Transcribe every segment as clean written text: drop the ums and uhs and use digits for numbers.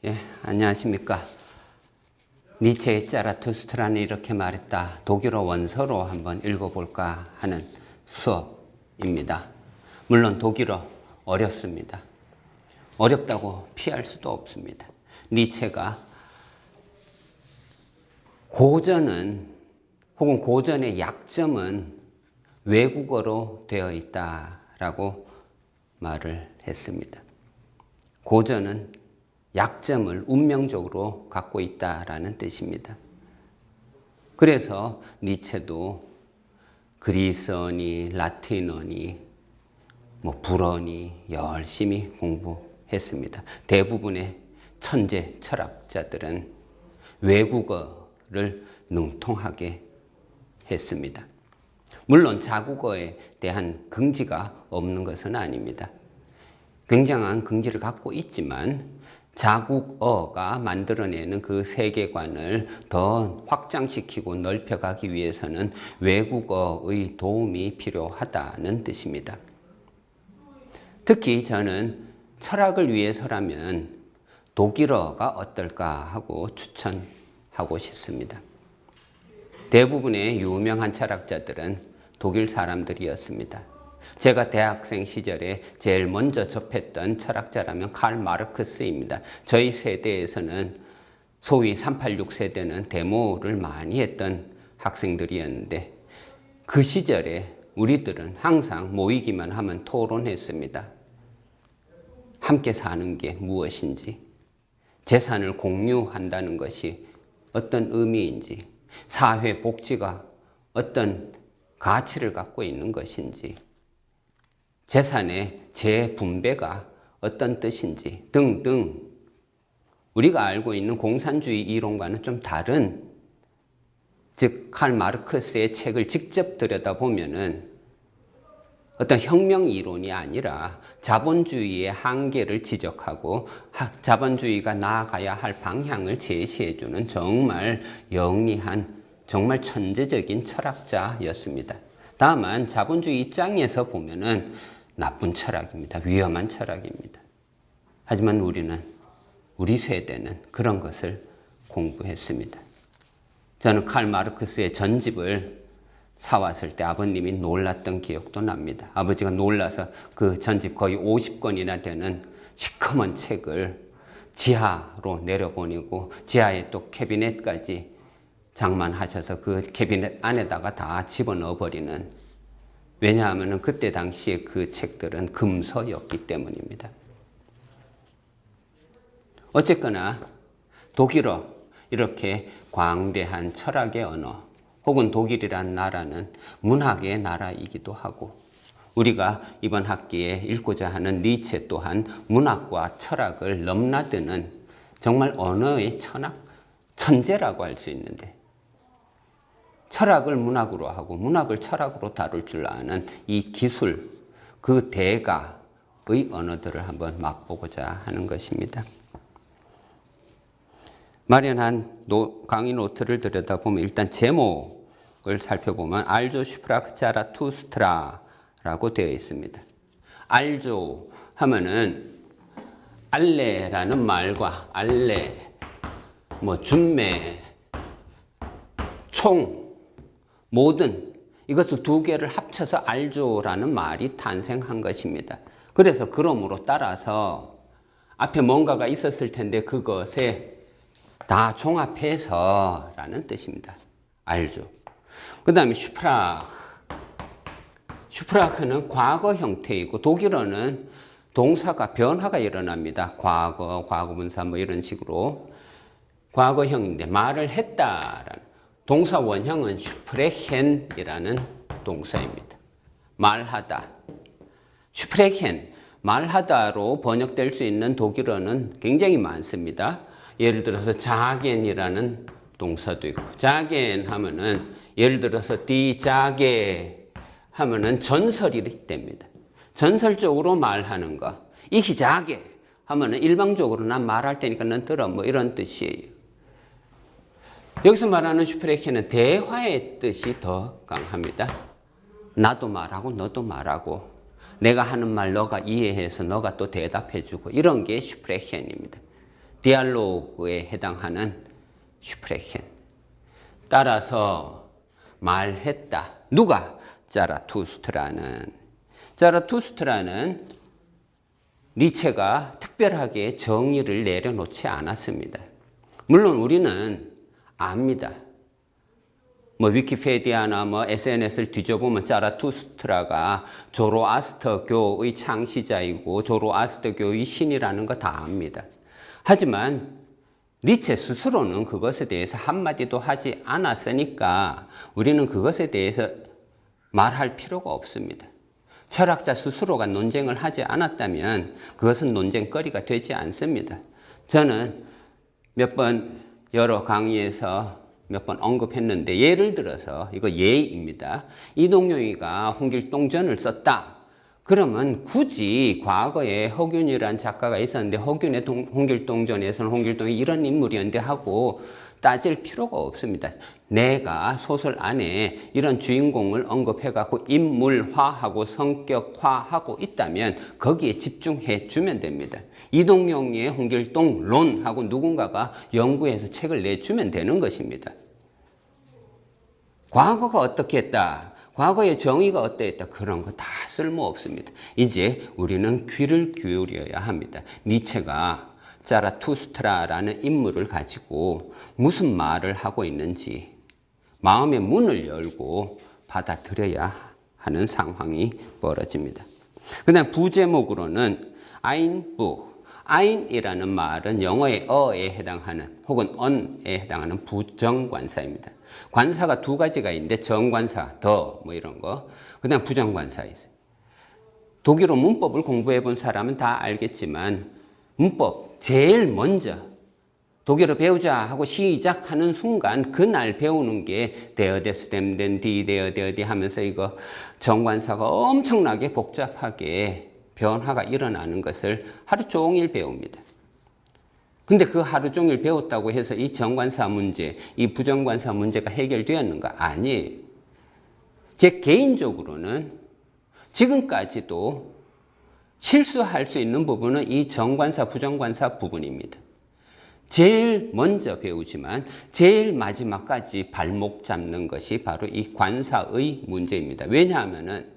예, 안녕하십니까. 니체의 자라투스트라는 이렇게 말했다. 독일어 원서로 한번 읽어볼까 하는 수업입니다. 물론 독일어 어렵습니다. 어렵다고 피할 수도 없습니다. 니체가 고전은 혹은 고전의 약점은 외국어로 되어 있다라고 말을 했습니다. 고전은 약점을 운명적으로 갖고 있다라는 뜻입니다. 그래서 니체도 그리스어니 라틴어니 불어니 열심히 공부했습니다. 대부분의 천재 철학자들은 외국어를 능통하게 했습니다. 물론 자국어에 대한 긍지가 없는 것은 아닙니다. 굉장한 긍지를 갖고 있지만 자국어가 만들어내는 그 세계관을 더 확장시키고 넓혀가기 위해서는 외국어의 도움이 필요하다는 뜻입니다. 특히 저는 철학을 위해서라면 독일어가 어떨까 하고 추천하고 싶습니다. 대부분의 유명한 철학자들은 독일 사람들이었습니다. 제가 대학생 시절에 제일 먼저 접했던 철학자라면 칼 마르크스입니다. 저희 세대에서는 소위 386 세대는 데모를 많이 했던 학생들이었는데 그 시절에 우리들은 항상 모이기만 하면 토론했습니다. 함께 사는 게 무엇인지, 재산을 공유한다는 것이 어떤 의미인지, 사회 복지가 어떤 가치를 갖고 있는 것인지, 재산의 재분배가 어떤 뜻인지 등등 우리가 알고 있는 공산주의 이론과는 좀 다른, 즉 칼 마르크스의 책을 직접 들여다보면은 어떤 혁명 이론이 아니라 자본주의의 한계를 지적하고 자본주의가 나아가야 할 방향을 제시해주는 정말 영리한, 정말 천재적인 철학자였습니다. 다만 자본주의 입장에서 보면은 나쁜 철학입니다. 위험한 철학입니다. 하지만 우리 세대는 그런 것을 공부했습니다. 저는 칼 마르크스의 전집을 사왔을 때 아버님이 놀랐던 기억도 납니다. 아버지가 놀라서 그 전집 거의 50권이나 되는 시커먼 책을 지하로 내려보내고 지하에 또 캐비넷까지 장만하셔서 그 캐비넷 안에다가 다 집어넣어 버리는, 왜냐하면 그때 당시에 그 책들은 금서였기 때문입니다. 어쨌거나 독일어, 이렇게 광대한 철학의 언어, 혹은 독일이라는 나라는 문학의 나라이기도 하고 우리가 이번 학기에 읽고자 하는 니체 또한 문학과 철학을 넘나드는 정말 언어의 천재라고 할 수 있는데, 철학을 문학으로 하고 문학을 철학으로 다룰 줄 아는 이 기술, 그 대가의 언어들을 한번 맛보고자 하는 것입니다. 마련한 강의 노트를 들여다보면 일단 제목을 살펴보면 알조 슈프라크 자라투스트라라고 되어 있습니다. 알조 하면은 알레라는 말과 알레, 준매, 총, 모든 이것을 두 개를 합쳐서 알조라는 말이 탄생한 것입니다. 그래서 그러므로 따라서 앞에 뭔가가 있었을 텐데 그것에 다 종합해서 라는 뜻입니다. 알조. 그 다음에 슈프라크는 과거 형태이고 독일어는 동사가 변화가 일어납니다. 과거, 과거분사 이런 식으로 과거형인데 말을 했다라는 동사 원형은 슈프레헨이라는 동사입니다. 말하다. 슈프레헨, 말하다로 번역될 수 있는 독일어는 굉장히 많습니다. 예를 들어서 자겐이라는 동사도 있고, 자겐 하면은 예를 들어서 디자게 하면은 전설이 됩니다. 전설적으로 말하는 거. 이기자게 하면은 일방적으로 난 말할 테니까 넌 들어, 이런 뜻이에요. 여기서 말하는 슈프레켄은 대화의 뜻이 더 강합니다. 나도 말하고 너도 말하고 내가 하는 말 너가 이해해서 너가 또 대답해주고 이런 게 슈프레켄입니다. 디알로그에 해당하는 슈프레켄. 따라서 말했다. 누가? 자라투스트라는 니체가 특별하게 정의를 내려놓지 않았습니다. 물론 우리는 압니다. 위키페디아나 SNS를 뒤져보면 자라투스트라가 조로아스터교의 창시자이고 조로아스터교의 신이라는 거 다 압니다. 하지만 니체 스스로는 그것에 대해서 한마디도 하지 않았으니까 우리는 그것에 대해서 말할 필요가 없습니다. 철학자 스스로가 논쟁을 하지 않았다면 그것은 논쟁거리가 되지 않습니다. 저는 몇 번 여러 강의에서 몇 번 언급했는데 예를 들어서 이거 예입니다. 이동용이가 홍길동전을 썼다. 그러면 굳이 과거에 허균이라는 작가가 있었는데 허균의 홍길동전에서는 홍길동이 이런 인물이었는데 하고 따질 필요가 없습니다. 내가 소설 안에 이런 주인공을 언급해갖고 인물화하고 성격화하고 있다면 거기에 집중해 주면 됩니다. 이동용의 홍길동론하고 누군가가 연구해서 책을 내주면 되는 것입니다. 과거가 어떻게 했다. 과거의 정의가 어떠했다. 그런 거 다 쓸모없습니다. 이제 우리는 귀를 기울여야 합니다. 니체가 자라투스트라라는 인물을 가지고 무슨 말을 하고 있는지 마음의 문을 열고 받아들여야 하는 상황이 벌어집니다. 그 다음 부제목으로는 아인부. 아인이라는 말은 영어의 어에 해당하는 혹은 언에 해당하는 부정관사입니다. 관사가 두 가지가 있는데 정관사, 더 이런 거. 그 다음 부정관사 있어요. 독일어 문법을 공부해 본 사람은 다 알겠지만 문법 제일 먼저 독일어 배우자 하고 시작하는 순간 그날 배우는 게 데어데스 댐덴 디 데어데어디 하면서 이거 정관사가 엄청나게 복잡하게 변화가 일어나는 것을 하루 종일 배웁니다. 근데 그 하루 종일 배웠다고 해서 이 정관사 문제, 이 부정관사 문제가 해결되었는가? 아니에요. 제 개인적으로는 지금까지도 실수할 수 있는 부분은 이 정관사, 부정관사 부분입니다. 제일 먼저 배우지만 제일 마지막까지 발목 잡는 것이 바로 이 관사의 문제입니다. 왜냐하면은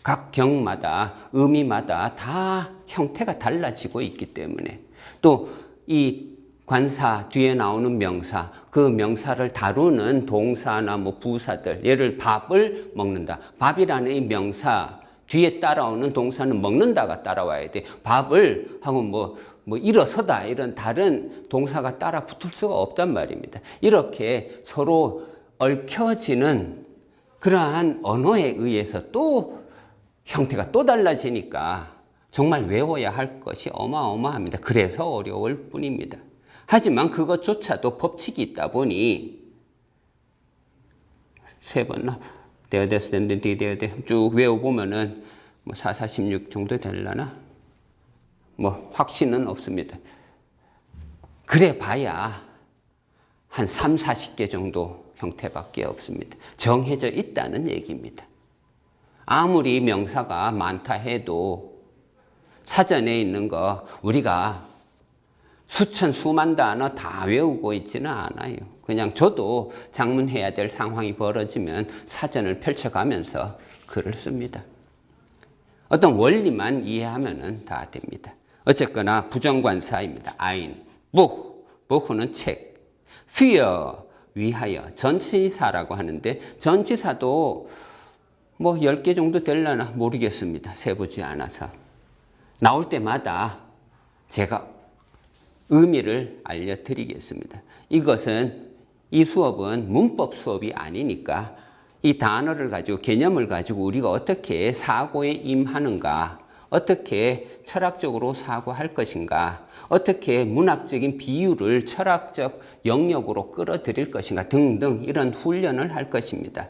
각 경마다 의미마다 다 형태가 달라지고 있기 때문에 또 이 관사 뒤에 나오는 명사, 그 명사를 다루는 동사나 부사들, 예를 밥을 먹는다. 밥이라는 이 명사 뒤에 따라오는 동사는 먹는다가 따라와야 돼. 밥을 하고 일어서다 이런 다른 동사가 따라 붙을 수가 없단 말입니다. 이렇게 서로 얽혀지는 그러한 언어에 의해서 또 형태가 또 달라지니까 정말 외워야 할 것이 어마어마합니다. 그래서 어려울 뿐입니다. 하지만 그것조차도 법칙이 있다 보니 세 번 데어데스 덴덴 디데어데 쭉 외워보면은 4, 4, 16 정도 되려나? 확신은 없습니다. 그래 봐야 한 3, 40개 정도 형태밖에 없습니다. 정해져 있다는 얘기입니다. 아무리 명사가 많다 해도 사전에 있는 거 우리가 수천 수만 단어 다 외우고 있지는 않아요. 그냥 저도 작문해야 될 상황이 벌어지면 사전을 펼쳐가면서 글을 씁니다. 어떤 원리만 이해하면 다 됩니다. 어쨌거나 부정관사입니다. 아인, 부후는 책, fear, 위하여, 전치사라고 하는데 전치사도 10개 정도 되려나 모르겠습니다. 세보지 않아서. 나올 때마다 제가 의미를 알려드리겠습니다. 이 수업은 문법 수업이 아니니까 이 단어를 가지고 개념을 가지고 우리가 어떻게 사고에 임하는가, 어떻게 철학적으로 사고할 것인가, 어떻게 문학적인 비유를 철학적 영역으로 끌어들일 것인가 등등 이런 훈련을 할 것입니다.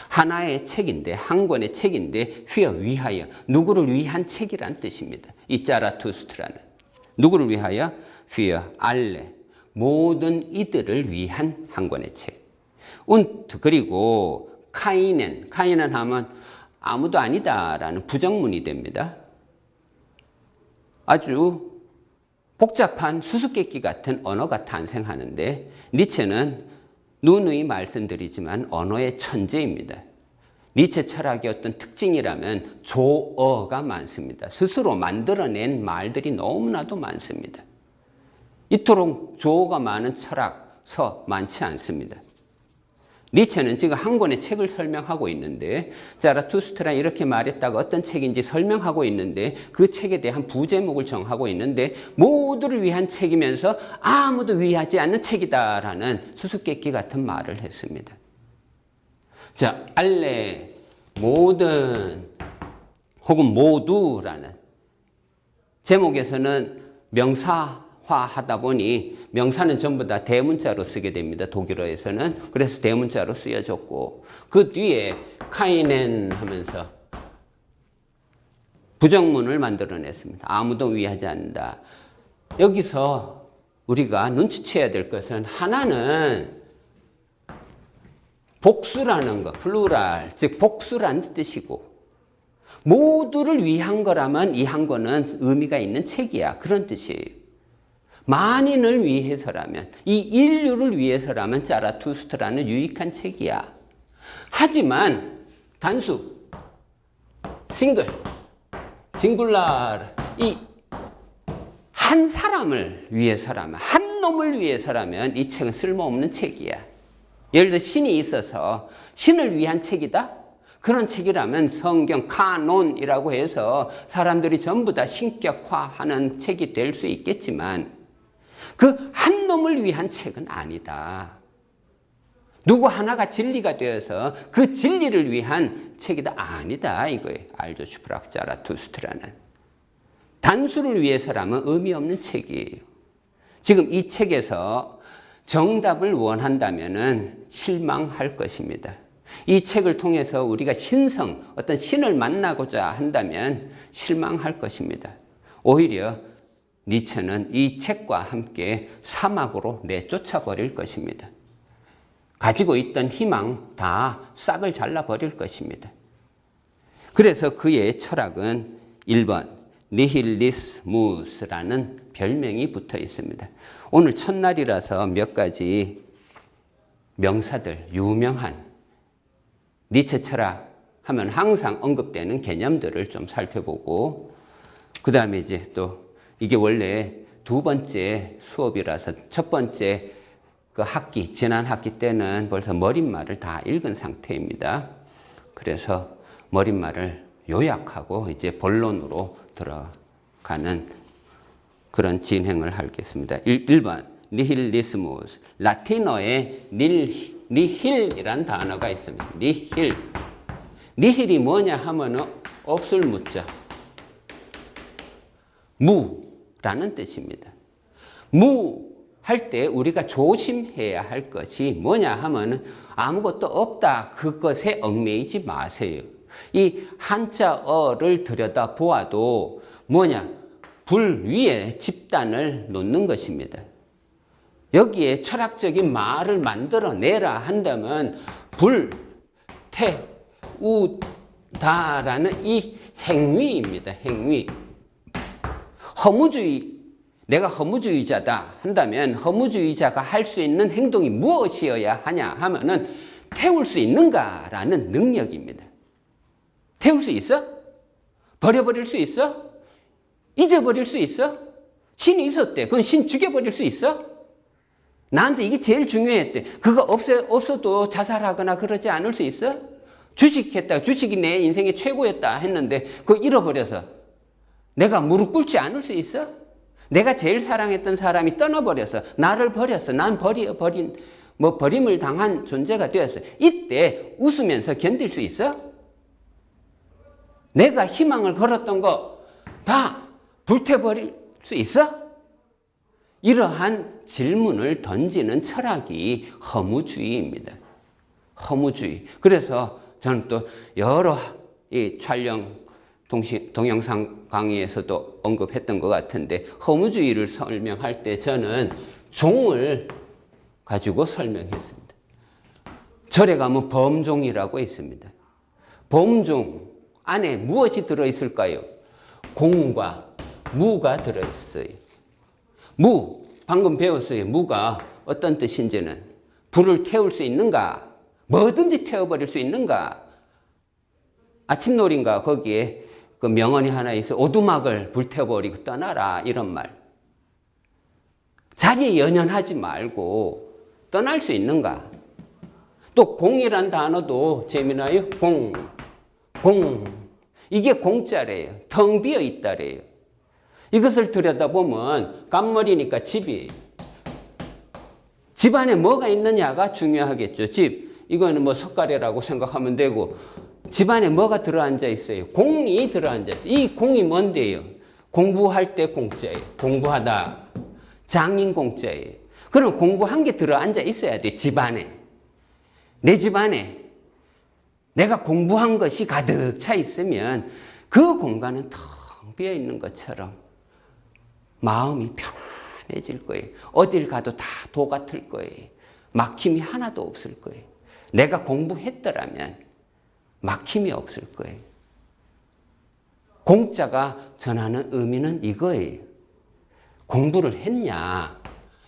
하나의 책인데, 한 권의 책인데 위하여, 누구를 위한 책이란 뜻입니다. 이 자라투스트라는 누구를 위하여? 알레, 모든 이들을 위한 한 권의 책. 그리고 카이넨 하면 아무도 아니다라는 부정문이 됩니다. 아주 복잡한 수수께끼 같은 언어가 탄생하는데 니체는 누누이 말씀드리지만 언어의 천재입니다. 니체 철학의 어떤 특징이라면 조어가 많습니다. 스스로 만들어낸 말들이 너무나도 많습니다. 이토록 조어가 많은 철학서 많지 않습니다. 니체는 지금 한 권의 책을 설명하고 있는데 자라투스트라 이렇게 말했다가 어떤 책인지 설명하고 있는데 그 책에 대한 부제목을 정하고 있는데 모두를 위한 책이면서 아무도 위하지 않는 책이다라는 수수께끼 같은 말을 했습니다. 자, 알레, 모든 혹은 모두라는 제목에서는 명사화하다 보니 명사는 전부 다 대문자로 쓰게 됩니다. 독일어에서는. 그래서 대문자로 쓰여졌고 그 뒤에 카이넨 하면서 부정문을 만들어냈습니다. 아무도 위하지 않는다. 여기서 우리가 눈치채야 될 것은 하나는 복수라는 것, 플루랄, 즉 복수라는 뜻이고 모두를 위한 거라면 이 한 권은 의미가 있는 책이야. 그런 뜻이에요. 만인을 위해서라면, 이 인류를 위해서라면 자라투스트라는 유익한 책이야. 하지만 단수, 싱글, 징굴라, 이 한 사람을 위해서라면, 한 놈을 위해서라면 이 책은 쓸모없는 책이야. 예를 들어 신이 있어서 신을 위한 책이다? 그런 책이라면 성경 카논이라고 해서 사람들이 전부 다 신격화하는 책이 될 수 있겠지만 그 한 놈을 위한 책은 아니다. 누구 하나가 진리가 되어서 그 진리를 위한 책이다? 아니다 이거예요. 알조 슈프락 자라투스트라는. 단수를 위해서라면 의미 없는 책이에요. 지금 이 책에서 정답을 원한다면 실망할 것입니다. 이 책을 통해서 우리가 신성, 어떤 신을 만나고자 한다면 실망할 것입니다. 오히려 니체는 이 책과 함께 사막으로 내쫓아 버릴 것입니다. 가지고 있던 희망 다 싹을 잘라버릴 것입니다. 그래서 그의 철학은 1번 니힐리스무스라는 별명이 붙어 있습니다. 오늘 첫날이라서 몇 가지 명사들, 유명한 니체 철학 하면 항상 언급되는 개념들을 좀 살펴보고 그 다음에 이제 또 이게 원래 두 번째 수업이라서 첫 번째 그 학기, 지난 학기 때는 벌써 머릿말을 다 읽은 상태입니다. 그래서 머릿말을 요약하고 이제 본론으로 들어가는 그런 진행을 하겠습니다. 1번 니힐리스무스, 라틴어에 니힐이란 단어가 있습니다. 니힐. 니힐이 뭐냐 하면은 없을 무자. 무라는 뜻입니다. 무 할 때 우리가 조심해야 할 것이 뭐냐 하면은 아무것도 없다. 그것에 얽매이지 마세요. 이 한자어를 들여다 보아도 뭐냐? 불 위에 집단을 놓는 것입니다. 여기에 철학적인 말을 만들어내라 한다면 불, 태, 우, 다라는 이 행위입니다. 행위. 허무주의, 내가 허무주의자다 한다면 허무주의자가 할 수 있는 행동이 무엇이어야 하냐 하면은 태울 수 있는가라는 능력입니다. 태울 수 있어? 버려버릴 수 있어? 잊어버릴 수 있어? 신이 있었대. 그건 신 죽여버릴 수 있어? 나한테 이게 제일 중요했대. 그거 없어도 자살하거나 그러지 않을 수 있어? 주식했다. 주식이 내 인생의 최고였다 했는데 그거 잃어버려서 내가 무릎 꿇지 않을 수 있어? 내가 제일 사랑했던 사람이 떠나버려서 나를 버렸어. 난 버림을 당한 존재가 되었어. 이때 웃으면서 견딜 수 있어? 내가 희망을 걸었던 거 다 불태버릴 수 있어? 이러한 질문을 던지는 철학이 허무주의입니다. 허무주의. 그래서 저는 또 여러 이 촬영 동영상 강의에서도 언급했던 것 같은데 허무주의를 설명할 때 저는 종을 가지고 설명했습니다. 절에 가면 범종이라고 있습니다. 범종 안에 무엇이 들어있을까요? 공과 무가 들어있어요. 무, 방금 배웠어요. 무가 어떤 뜻인지는. 불을 태울 수 있는가? 뭐든지 태워버릴 수 있는가? 아침놀이인가 거기에 그 명언이 하나 있어. 오두막을 불태워버리고 떠나라 이런 말. 자리에 연연하지 말고 떠날 수 있는가? 또 공이란 단어도 재미나요? 공. 이게 공짜래요. 텅 비어 있다래요. 이것을 들여다보면 깜머리니까 집이에요. 집 안에 뭐가 있느냐가 중요하겠죠. 집. 이거는 뭐 석가래라고 생각하면 되고 집 안에 뭐가 들어앉아 있어요? 공이 들어앉아 있어요. 이 공이 뭔데요? 공부할 때 공짜예요. 공부하다. 장인 공짜예요. 그럼 공부한 게 들어앉아 있어야 돼. 집 안에. 내 집 안에 내가 공부한 것이 가득 차 있으면 그 공간은 텅 비어 있는 것처럼 마음이 편안해질 거예요. 어딜 가도 다 도 같을 거예요. 막힘이 하나도 없을 거예요. 내가 공부했더라면 막힘이 없을 거예요. 공자가 전하는 의미는 이거예요. 공부를 했냐?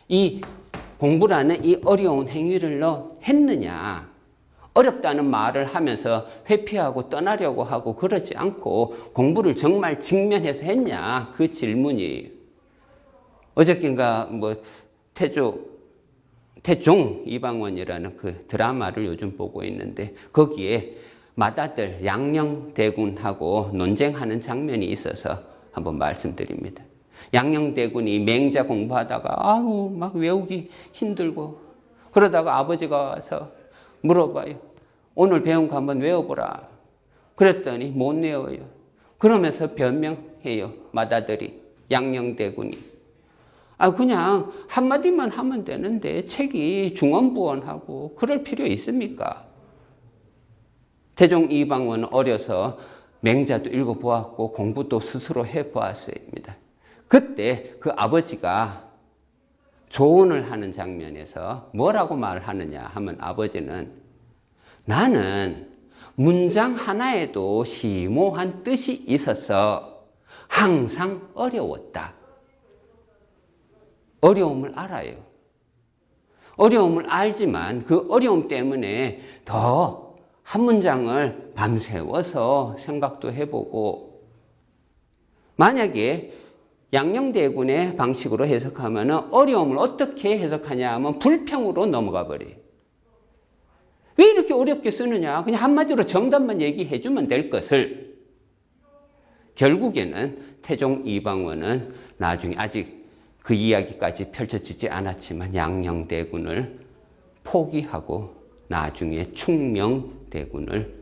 이 공부라는 이 어려운 행위를 너 했느냐? 어렵다는 말을 하면서 회피하고 떠나려고 하고 그러지 않고 공부를 정말 직면해서 했냐? 그 질문이에요. 어저께인가 뭐 태종 이방원이라는 그 드라마를 요즘 보고 있는데 거기에 맏아들 양녕대군하고 논쟁하는 장면이 있어서 한번 말씀드립니다. 양녕대군이 맹자 공부하다가 막 외우기 힘들고 그러다가 아버지가 와서 물어봐요. 오늘 배운 거 한번 외워보라. 그랬더니 못 외워요. 그러면서 변명해요. 맏아들이 양녕대군이. 그냥 한마디만 하면 되는데 책이 중언부언하고 그럴 필요 있습니까? 태종 이방원은 어려서 맹자도 읽어보았고 공부도 스스로 해보았습니다. 그때 그 아버지가 조언을 하는 장면에서 뭐라고 말하느냐 하면 아버지는 나는 문장 하나에도 심오한 뜻이 있어서 항상 어려웠다. 어려움을 알아요. 어려움을 알지만 그 어려움 때문에 더 한 문장을 밤새워서 생각도 해보고 만약에 양녕대군의 방식으로 해석하면 어려움을 어떻게 해석하냐 하면 불평으로 넘어가 버려요. 왜 이렇게 어렵게 쓰느냐? 그냥 한마디로 정답만 얘기해 주면 될 것을. 결국에는 태종 이방원은 나중에 아직 그 이야기까지 펼쳐지지 않았지만 양녕대군을 포기하고 나중에 충명대군을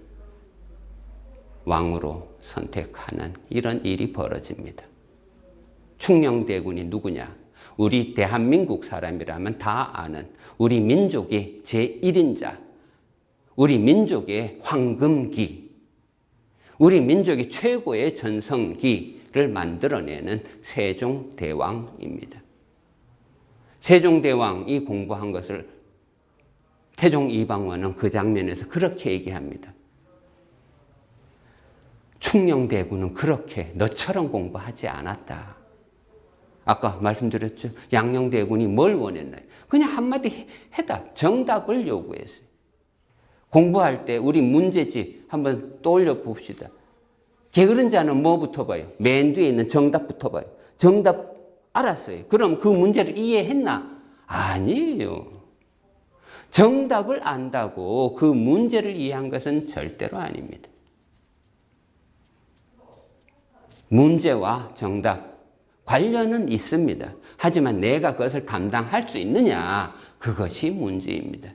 왕으로 선택하는 이런 일이 벌어집니다. 충녕대군이 누구냐? 우리 대한민국 사람이라면 다 아는 우리 민족의 제1인자, 우리 민족의 황금기, 우리 민족의 최고의 전성기를 만들어내는 세종대왕입니다. 세종대왕이 공부한 것을 태종 이방원은 그 장면에서 그렇게 얘기합니다. 충녕대군은 그렇게 너처럼 공부하지 않았다. 아까 말씀드렸죠. 양녕대군이 뭘 원했나요? 그냥 한마디 해답, 정답을 요구했어요. 공부할 때 우리 문제집 한번 떠올려 봅시다. 게으른 자는 뭐부터 봐요? 맨 뒤에 있는 정답부터 봐요. 정답 알았어요. 그럼 그 문제를 이해했나? 아니에요. 정답을 안다고 그 문제를 이해한 것은 절대로 아닙니다. 문제와 정답 관련은 있습니다. 하지만 내가 그것을 감당할 수 있느냐? 그것이 문제입니다.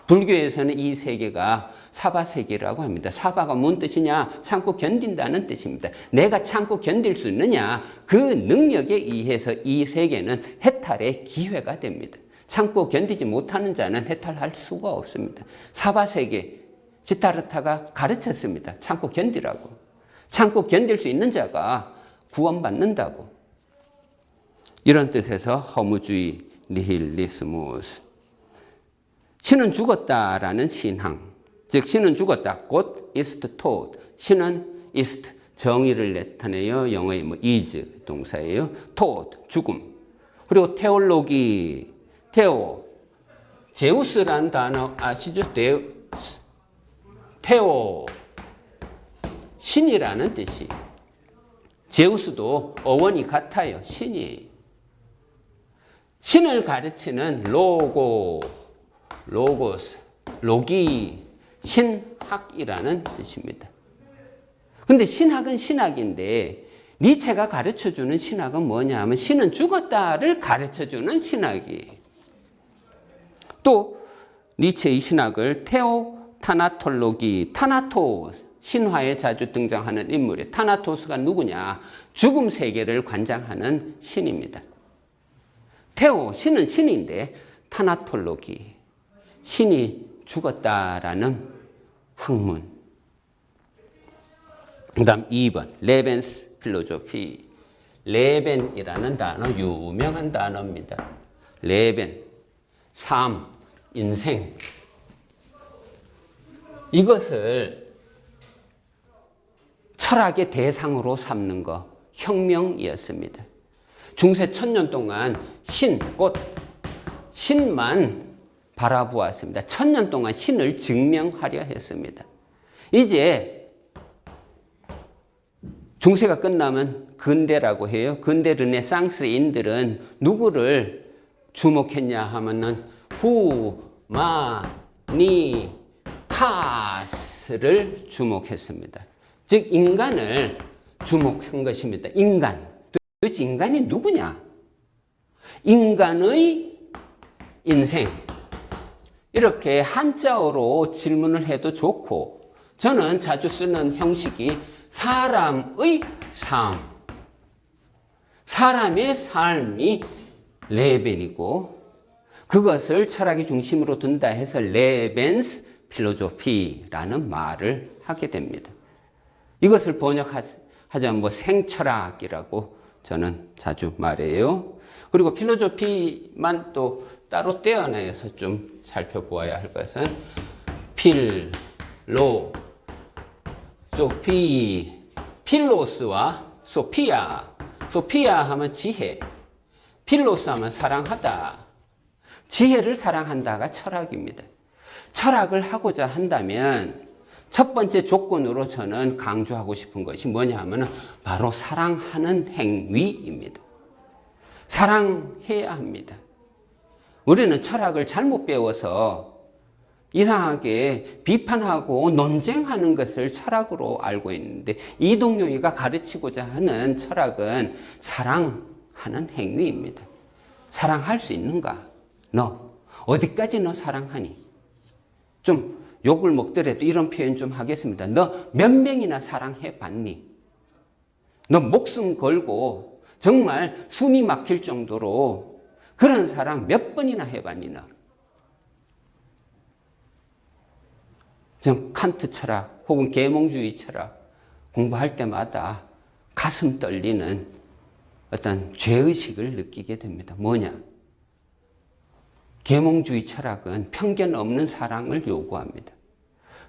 불교에서는 이 세계가 사바세계라고 합니다. 사바가 뭔 뜻이냐? 참고 견딘다는 뜻입니다. 내가 참고 견딜 수 있느냐? 그 능력에 의해서 이 세계는 해탈의 기회가 됩니다. 참고 견디지 못하는 자는 해탈할 수가 없습니다. 사바세계, 시타르타가 가르쳤습니다. 참고 견디라고. 참고 견딜 수 있는 자가 구원받는다고. 이런 뜻에서 허무주의, 니힐리스무스. 신은 죽었다라는 신앙. 즉 신은 죽었다. 곧 is taught. 신은 is 정의를 나타내요. 영어의 is 동사예요. taught 죽음. 그리고 테올로기, 제우스라는 단어 아시죠? 테오, 신이라는 뜻이. 제우스도 어원이 같아요. 신이. 신을 가르치는 로고스, 로기, 신학이라는 뜻입니다. 근데 신학은 신학인데 니체가 가르쳐주는 신학은 뭐냐 하면 신은 죽었다를 가르쳐주는 신학이. 또 니체의 신학을 테오타나톨로기, 타나토, 신화에 자주 등장하는 인물이에요. 타나토스가 누구냐? 죽음 세계를 관장하는 신입니다. 테오, 신은 신인데 타나톨로기, 신이 죽었다라는 학문. 그 다음 2번 레벤스 필로조피. 레벤이라는 단어 유명한 단어입니다. 레벤, 삶, 인생. 이것을 철학의 대상으로 삼는 것, 혁명이었습니다. 중세 1000년 동안 곧 신만 바라보았습니다. 1000년 동안 신을 증명하려 했습니다. 이제 중세가 끝나면 근대라고 해요. 근대 르네상스인들은 누구를 주목했냐 하면은 후마니타스를 주목했습니다. 즉 인간을 주목한 것입니다. 인간. 도대체 인간이 누구냐? 인간의 인생. 이렇게 한자어로 질문을 해도 좋고, 저는 자주 쓰는 형식이 사람의 삶. 사람의 삶이 레벤이고, 그것을 철학의 중심으로 둔다 해서 레벤스 필로조피라는 말을 하게 됩니다. 이것을 번역하자면 생철학이라고 저는 자주 말해요. 그리고 필로조피만 또 따로 떼어내서 좀 살펴보아야 할 것은 필로스와 소피아. 소피아 하면 지혜, 필로스 하면 사랑하다. 지혜를 사랑한다가 철학입니다. 철학을 하고자 한다면 첫 번째 조건으로 저는 강조하고 싶은 것이 뭐냐 하면 바로 사랑하는 행위입니다. 사랑해야 합니다. 우리는 철학을 잘못 배워서 이상하게 비판하고 논쟁하는 것을 철학으로 알고 있는데, 이동용이가 가르치고자 하는 철학은 사랑하는 행위입니다. 사랑할 수 있는가? 너 어디까지 너 사랑하니? 좀 욕을 먹더라도 이런 표현 좀 하겠습니다. 너 몇 명이나 사랑해 봤니? 너 목숨 걸고 정말 숨이 막힐 정도로 그런 사랑 몇 번이나 해봤니 너? 전 칸트 철학 혹은 계몽주의 철학 공부할 때마다 가슴 떨리는 어떤 죄의식을 느끼게 됩니다. 뭐냐? 계몽주의 철학은 편견 없는 사랑을 요구합니다.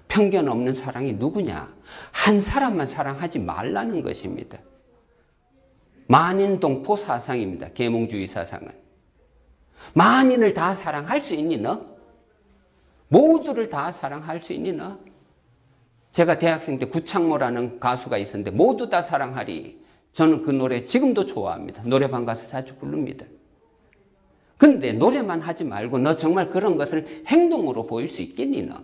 편견 없는 사랑이 누구냐? 한 사람만 사랑하지 말라는 것입니다. 만인동포 사상입니다. 계몽주의 사상은. 만인을 다 사랑할 수 있니 너? 모두를 다 사랑할 수 있니 너? 제가 대학생 때 구창모라는 가수가 있었는데 모두 다 사랑하리. 저는 그 노래 지금도 좋아합니다. 노래방 가서 자주 부릅니다. 근데 노래만 하지 말고 너 정말 그런 것을 행동으로 보일 수 있겠니 너?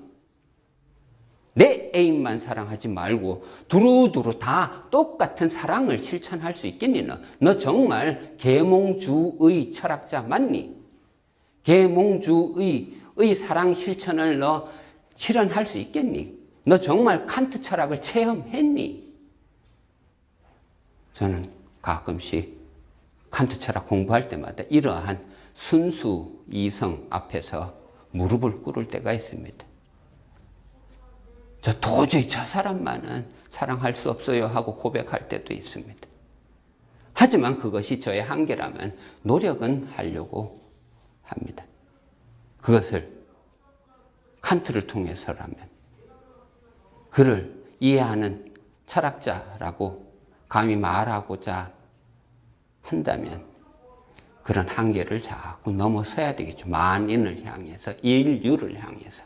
내 애인만 사랑하지 말고 두루두루 다 똑같은 사랑을 실천할 수 있겠니 너? 너 정말 계몽주의 철학자 맞니? 계몽주의의 사랑 실천을 너 실현할 수 있겠니? 너 정말 칸트 철학을 체험했니? 저는 가끔씩 칸트 철학 공부할 때마다 이러한 순수 이성 앞에서 무릎을 꿇을 때가 있습니다. 저 도저히 저 사람만은 사랑할 수 없어요 하고 고백할 때도 있습니다. 하지만 그것이 저의 한계라면 노력은 하려고 합니다. 그것을 칸트를 통해서라면, 그를 이해하는 철학자라고 감히 말하고자 한다면 그런 한계를 자꾸 넘어서야 되겠죠. 만인을 향해서, 인류를 향해서.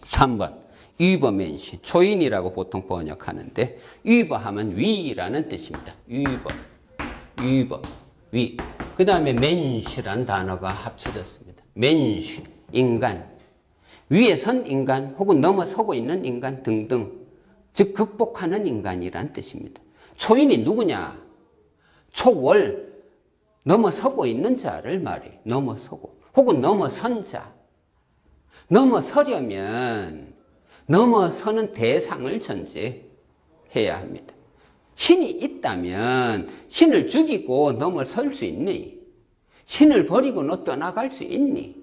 3번, 위버맨시, 초인이라고 보통 번역하는데, 위버하면 위라는 뜻입니다. 위버, 위. 그 다음에 맨시란 단어가 합쳐졌습니다. 맨시, 인간. 위에 선 인간 혹은 넘어서고 있는 인간 등등, 즉 극복하는 인간이란 뜻입니다. 초인이 누구냐? 초월, 넘어서고 있는 자를 말해. 넘어서고 혹은 넘어선 자. 넘어서려면 넘어서는 대상을 전제해야 합니다. 신이 있다면 신을 죽이고 넘어설 수 있니? 신을 버리고 너 떠나갈 수 있니?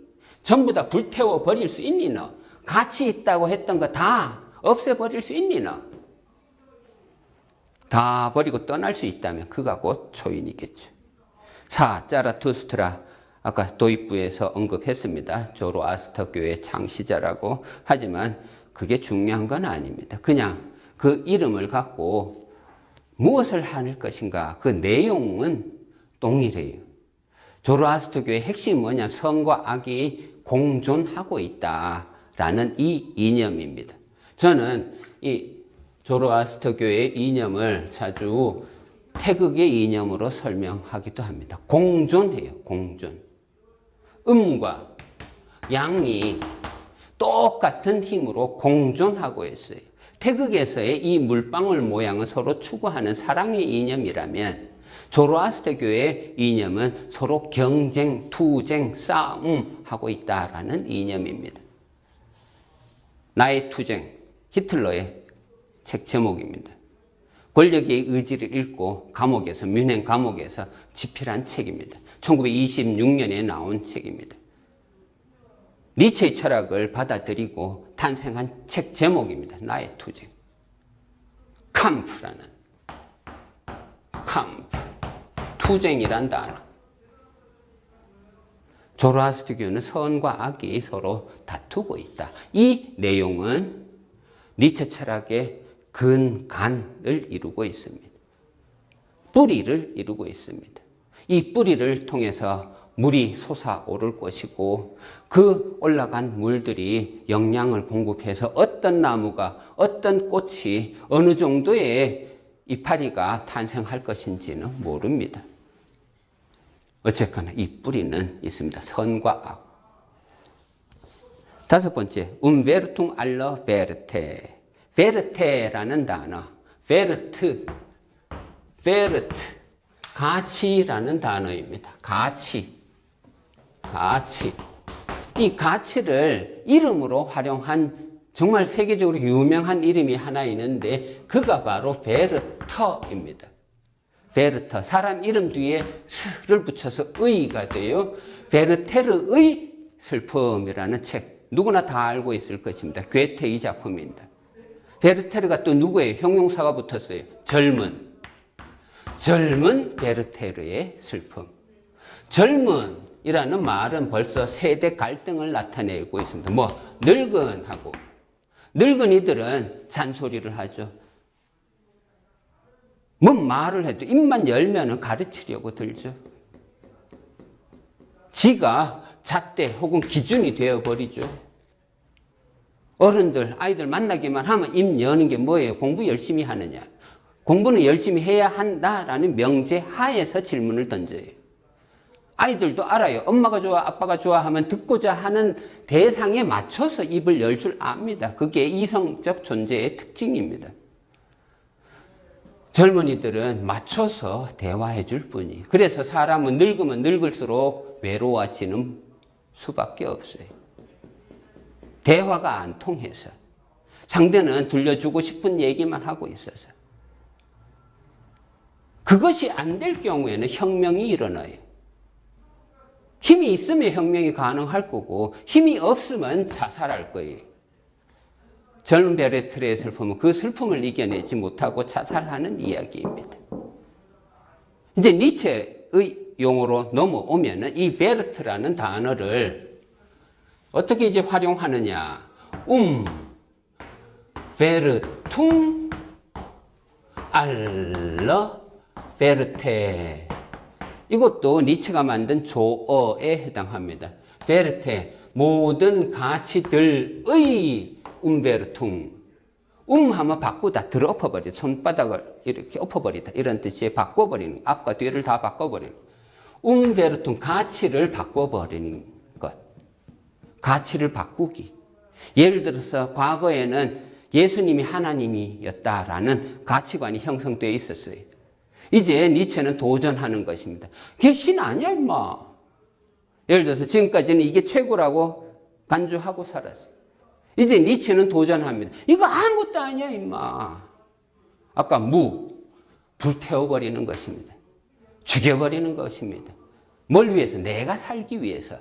전부 다 불태워 버릴 수 있니 너? 가치 있다고 했던 거 다 없애버릴 수 있니 너? 다 버리고 떠날 수 있다면 그가 곧 초인이겠죠. 4. 자라투스트라, 아까 도입부에서 언급했습니다. 조로아스터교의 창시자라고. 하지만 그게 중요한 건 아닙니다. 그냥 그 이름을 갖고 무엇을 할 것인가, 그 내용은 동일해요. 조로아스터교의 핵심이 뭐냐면 선과 악이 공존하고 있다라는 이 이념입니다. 저는 이 조로아스터교의 이념을 자주 태극의 이념으로 설명하기도 합니다. 공존해요. 공존. 음과 양이 똑같은 힘으로 공존하고 있어요. 태극에서의 이 물방울 모양은 서로 추구하는 사랑의 이념이라면 조로아스터교의 이념은 서로 경쟁, 투쟁, 싸움하고 있다라는 이념입니다. 나의 투쟁, 히틀러의 책 제목입니다. 권력의 의지를 읽고 감옥에서, 뮌헨 감옥에서 집필한 책입니다. 1926년에 나온 책입니다. 니체의 철학을 받아들이고 탄생한 책 제목입니다. 나의 투쟁. 캄프라는, 캄프, 투쟁이란 단어. 조로아스터교는 선과 악이 서로 다투고 있다. 이 내용은 니체 철학의 근간을 이루고 있습니다. 뿌리를 이루고 있습니다. 이 뿌리를 통해서 물이 솟아오를 것이고 그 올라간 물들이 영양을 공급해서 어떤 나무가, 어떤 꽃이 어느 정도의 이파리가 탄생할 것인지는 모릅니다. 어쨌거나 이 뿌리는 있습니다. 선과 악. 5번째, umvertum aller Werte. 베르테라는 단어, 베르트, 가치라는 단어입니다. 가치. 이 가치를 이름으로 활용한 정말 세계적으로 유명한 이름이 하나 있는데 그가 바로 베르터입니다. 베르터, 사람 이름 뒤에 스를 붙여서 의가 돼요. 베르테르의 슬픔이라는 책, 누구나 다 알고 있을 것입니다. 괴테의 작품입니다. 베르테르가 또 누구예요? 형용사가 붙었어요. 젊은 베르테르의 슬픔. 젊은이라는 말은 벌써 세대 갈등을 나타내고 있습니다. 뭐 늙은하고, 늙은이들은 잔소리를 하죠. 뭔 말을 해도 입만 열면은 가르치려고 들죠. 지가 잣대 혹은 기준이 되어버리죠. 어른들, 아이들 만나기만 하면 입 여는 게 뭐예요? 공부 열심히 하느냐? 공부는 열심히 해야 한다라는 명제 하에서 질문을 던져요. 아이들도 알아요. 엄마가 좋아, 아빠가 좋아 하면 듣고자 하는 대상에 맞춰서 입을 열 줄 압니다. 그게 이성적 존재의 특징입니다. 젊은이들은 맞춰서 대화해 줄 뿐이에요. 그래서 사람은 늙으면 늙을수록 외로워지는 수밖에 없어요. 대화가 안 통해서. 상대는 들려주고 싶은 얘기만 하고 있어서. 그것이 안 될 경우에는 혁명이 일어나요. 힘이 있으면 혁명이 가능할 거고 힘이 없으면 자살할 거예요. 젊은 베르테르의 슬픔은 그 슬픔을 이겨내지 못하고 자살하는 이야기입니다. 이제 니체의 용어로 넘어오면은 이 베르트라는 단어를 어떻게 이제 활용하느냐? 베르퉁 알러 베르테 이것도 니체가 만든 조어에 해당합니다. 베르테, 모든 가치들의 umwertung. 하면 바꾸다, 들어 엎어버리다, 손바닥을 이렇게 엎어버리다, 이런 뜻이 바꿔버리는, 앞과 뒤를 다 바꿔버리는. umwertung, 가치를 바꿔버리는 것. 가치를 바꾸기. 예를 들어서 과거에는 예수님이 하나님이었다라는 가치관이 형성되어 있었어요. 이제 니체는 도전하는 것입니다. 그게 신 아니야, 임마. 예를 들어서 지금까지는 이게 최고라고 간주하고 살았어요. 이제 니체는 도전합니다. 이거 아무것도 아니야, 임마. 아까 불태워버리는 것입니다. 죽여버리는 것입니다. 뭘 위해서? 내가 살기 위해서.